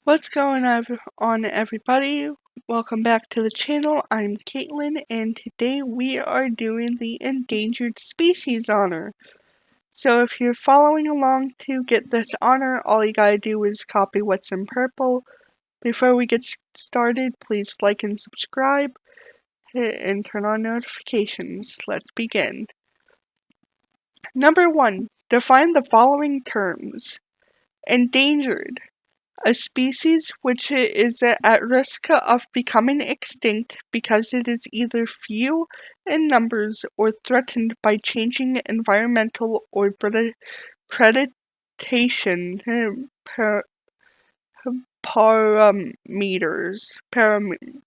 What's going on, everybody? Welcome back to the channel. I'm Caitlin, and today we are doing the Endangered Species honor. So if you're following along to get this honor, all you gotta do is copy what's in purple. Before we get started, please like and subscribe, and turn on notifications. Let's begin. Number 1. Define the following terms. Endangered. A species which is at risk of becoming extinct because it is either few in numbers or threatened by changing environmental or predation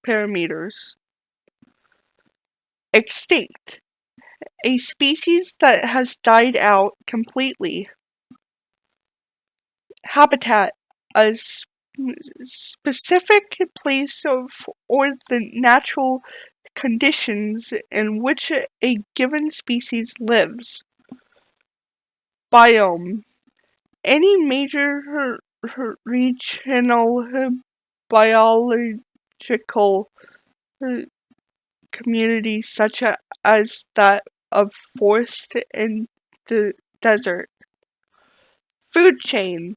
parameters. Extinct. A species that has died out completely. Habitat. A specific place or the natural conditions in which a given species lives. Biome. Any major regional biological community such as that of forest and the desert. Food chain.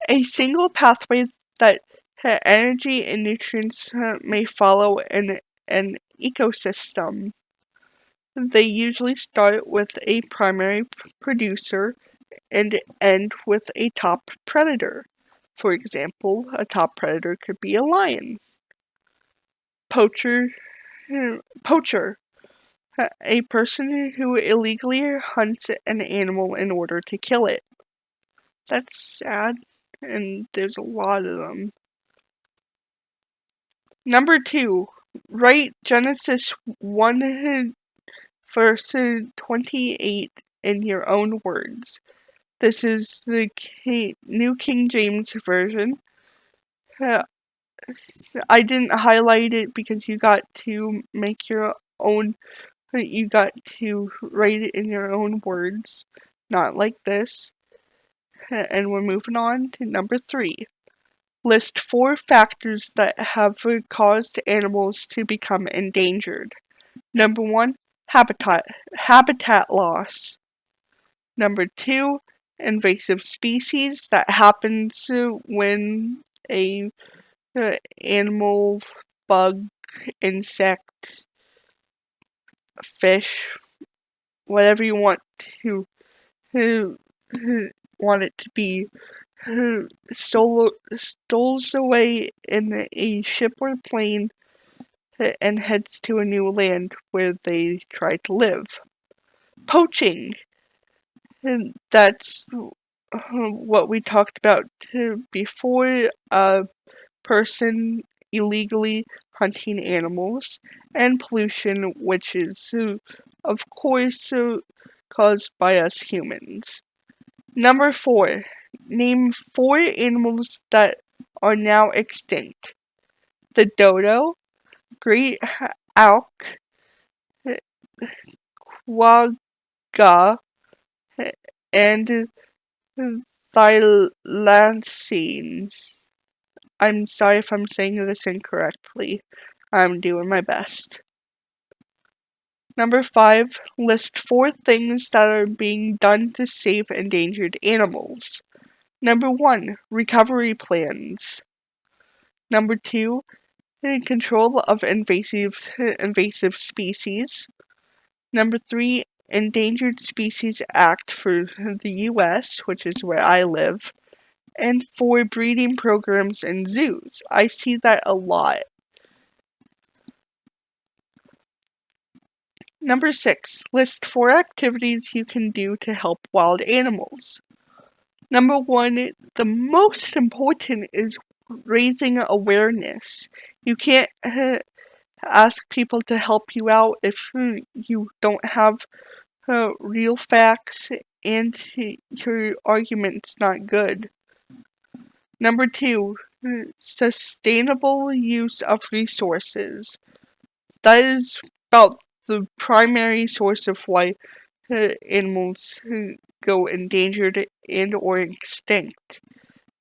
A single pathway that energy and nutrients may follow in an ecosystem. They usually start with a primary producer and end with a top predator. For example, a top predator could be a lion. Poacher, a person who illegally hunts an animal in order to kill it. That's sad, and there's a lot of them. Number 2, write Genesis 1 verse 28 in your own words. This is the New King James Version. I didn't highlight it because you got to make your own, you got to write it in your own words, not like this. And we're moving on to number 3. List 4 factors that have caused animals to become endangered. Number 1, habitat loss. Number 2, invasive species. That happens when a animal, bug, insect, fish, whatever you want to want it to be, stols away in a ship or plane and heads to a new land where they try to live. Poaching. And that's what we talked about before, a person illegally hunting animals, and pollution, which is, of course, caused by us humans. Number 4. Name 4 animals that are now extinct. The dodo, great auk, quagga, and thylacines. I'm sorry if I'm saying this incorrectly. I'm doing my best. Number 5. List 4 things that are being done to save endangered animals. Number 1. Recovery plans. Number 2. Control of invasive species. Number 3. Endangered Species Act for the U.S., which is where I live. And 4. Breeding programs in zoos. I see that a lot. Number 6. List 4 activities you can do to help wild animals. Number 1. The most important is raising awareness. You can't ask people to help you out if you don't have real facts and your argument's not good. Number 2. Sustainable use of resources. That is about the primary source of why animals go endangered and or extinct.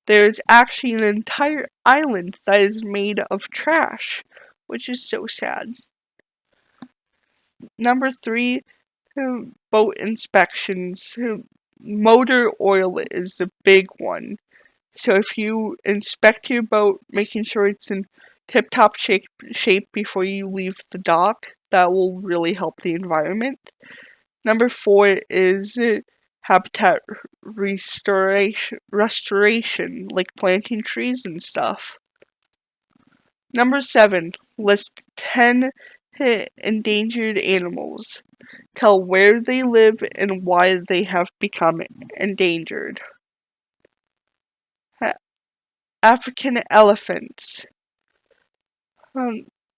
There's actually an entire island that is made of trash, which is so sad. Number 3, boat inspections. Motor oil is a big one. So if you inspect your boat, making sure it's in tip-top shape before you leave the dock, that will really help the environment. Number 4 is habitat restoration, like planting trees and stuff. Number 7, list 10 endangered animals. Tell where they live and why they have become endangered. African elephants.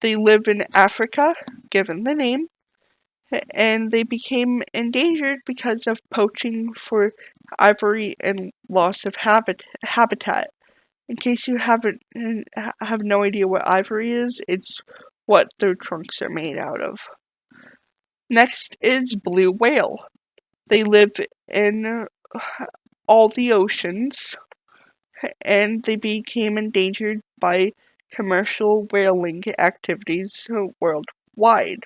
They live in Africa, given the name, and they became endangered because of poaching for ivory and loss of habitat. In case you have no idea what ivory is, it's what their trunks are made out of. Next is blue whale. They live in all the oceans, and they became endangered by commercial whaling activities worldwide.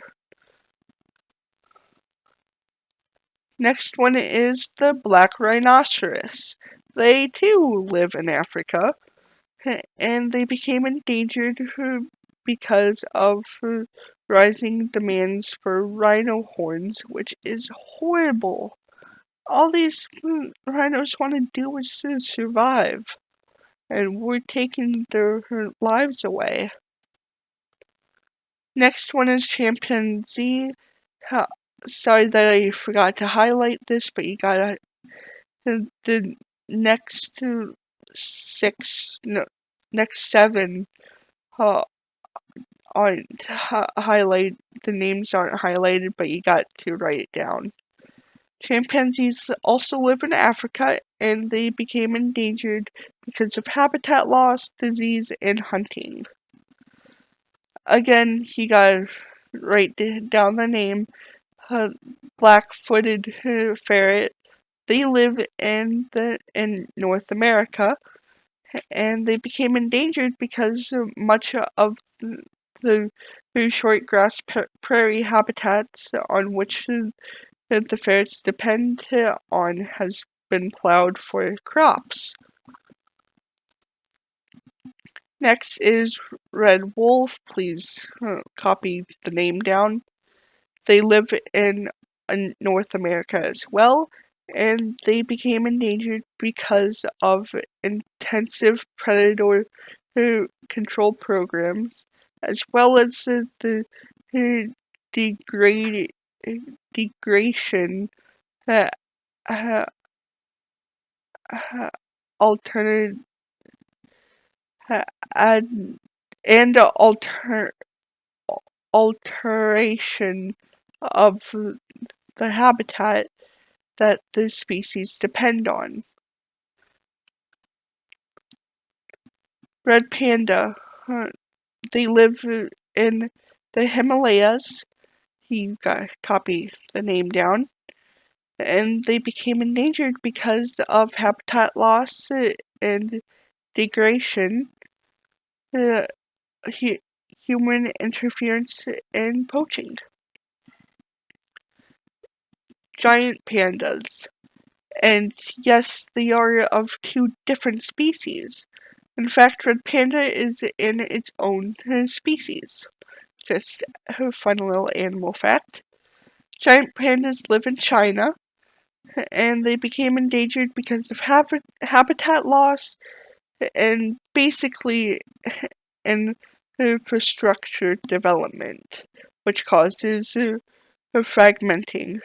Next one is the black rhinoceros. They too live in Africa, and they became endangered because of rising demands for rhino horns, which is horrible. All these rhinos want to do is to survive, and we're taking their lives away. Next one is chimpanzee. Sorry that I forgot to highlight this, but you got the next next 7 aren't highlighted. The names aren't highlighted, but you got to write it down. Chimpanzees also live in Africa, and they became endangered because of habitat loss, disease, and hunting. Again, you gotta write down the name. Black-footed ferret. They live in North America, and they became endangered because much of the short grass prairie habitats on which the ferrets depend on has been plowed for crops. Next is red wolf. Please copy the name down. They live in North America as well, and they became endangered because of intensive predator control programs, as well as the degradation that alternative and alteration of the habitat that the species depend on. Red panda. They live in the Himalayas. You gotta copy the name down. And they became endangered because of habitat loss and degradation, human interference, and poaching. Giant pandas. And yes, they are of 2 different species. In fact, red panda is in its own species. Just a fun little animal fact. Giant pandas live in China, and they became endangered because of habitat loss and basically infrastructure development, which causes fragmenting.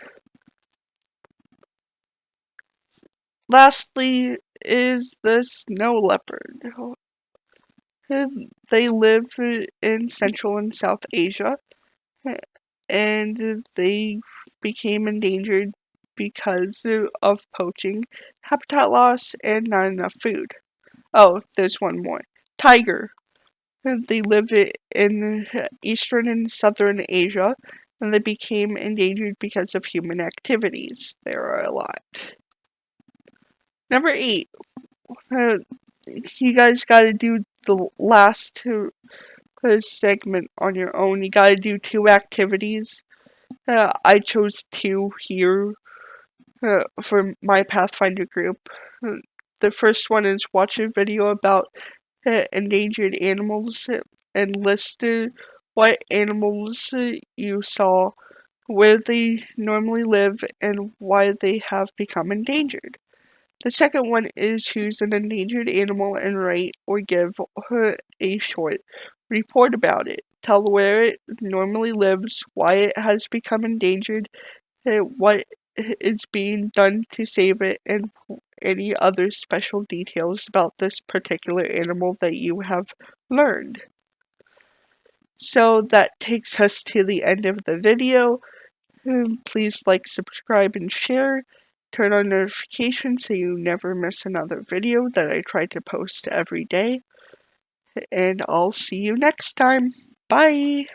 Lastly is the snow leopard. They live in Central and South Asia, and they became endangered because of poaching, habitat loss, and not enough food. Oh, there's one more. Tiger. They live in Eastern and Southern Asia, and they became endangered because of human activities. There are a lot. Number 8. you guys gotta do the last segment on your own. You gotta do 2 activities. I chose 2 here for my Pathfinder group. The first one is watch a video about endangered animals and list what animals you saw, where they normally live, and why they have become endangered. The second one is choose an endangered animal and write or give a short report about it. Tell where it normally lives, why it has become endangered, what is being done to save it, and any other special details about this particular animal that you have learned. So that takes us to the end of the video. Please like, subscribe, and share. Turn on notifications so you never miss another video that I try to post every day. And I'll see you next time. Bye!